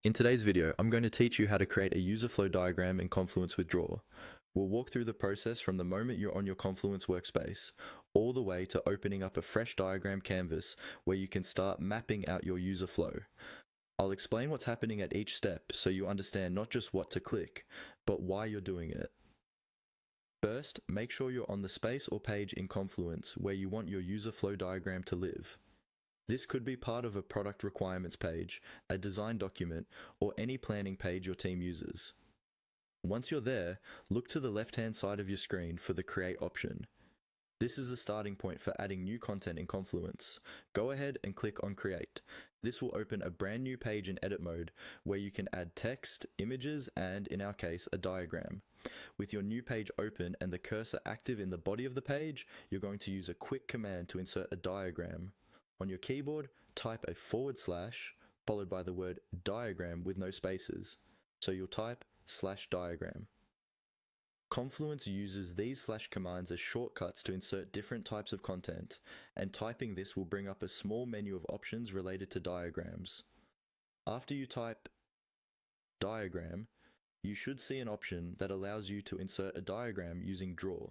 In today's video, I'm going to teach you how to create a user flow diagram in Confluence with Draw. We'll walk through the process from the moment you're on your Confluence workspace, all the way to opening up a fresh diagram canvas where you can start mapping out your user flow. I'll explain what's happening at each step so you understand not just what to click, but why you're doing it. First, make sure you're on the space or page in Confluence where you want your user flow diagram to live. This could be part of a product requirements page, a design document, or any planning page your team uses. Once you're there, look to the left-hand side of your screen for the Create option. This is the starting point for adding new content in Confluence. Go ahead and click on Create. This will open a brand new page in edit mode where you can add text, images, and, in our case, a diagram. With your new page open and the cursor active in the body of the page, you're going to use a quick command to insert a diagram. On your keyboard, type a / followed by the word diagram with no spaces. So you'll type /diagram. Confluence uses these / commands as shortcuts to insert different types of content, and typing this will bring up a small menu of options related to diagrams. After you type diagram, you should see an option that allows you to insert a diagram using Draw.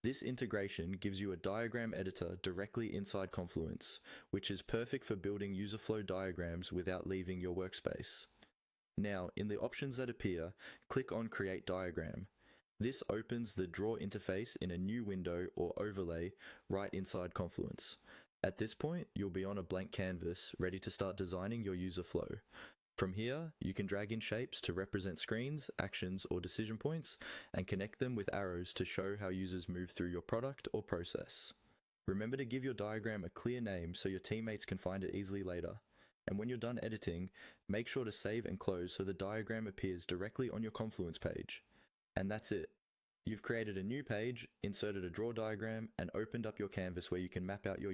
This integration gives you a diagram editor directly inside Confluence, which is perfect for building user flow diagrams without leaving your workspace. Now, in the options that appear, click on Create Diagram. This opens the Draw interface in a new window or overlay right inside Confluence. At this point, you'll be on a blank canvas, ready to start designing your user flow. From here, you can drag in shapes to represent screens, actions, or decision points, and connect them with arrows to show how users move through your product or process. Remember to give your diagram a clear name so your teammates can find it easily later. And when you're done editing, make sure to save and close so the diagram appears directly on your Confluence page. And that's it. You've created a new page, inserted a draw diagram, and opened up your canvas where you can map out your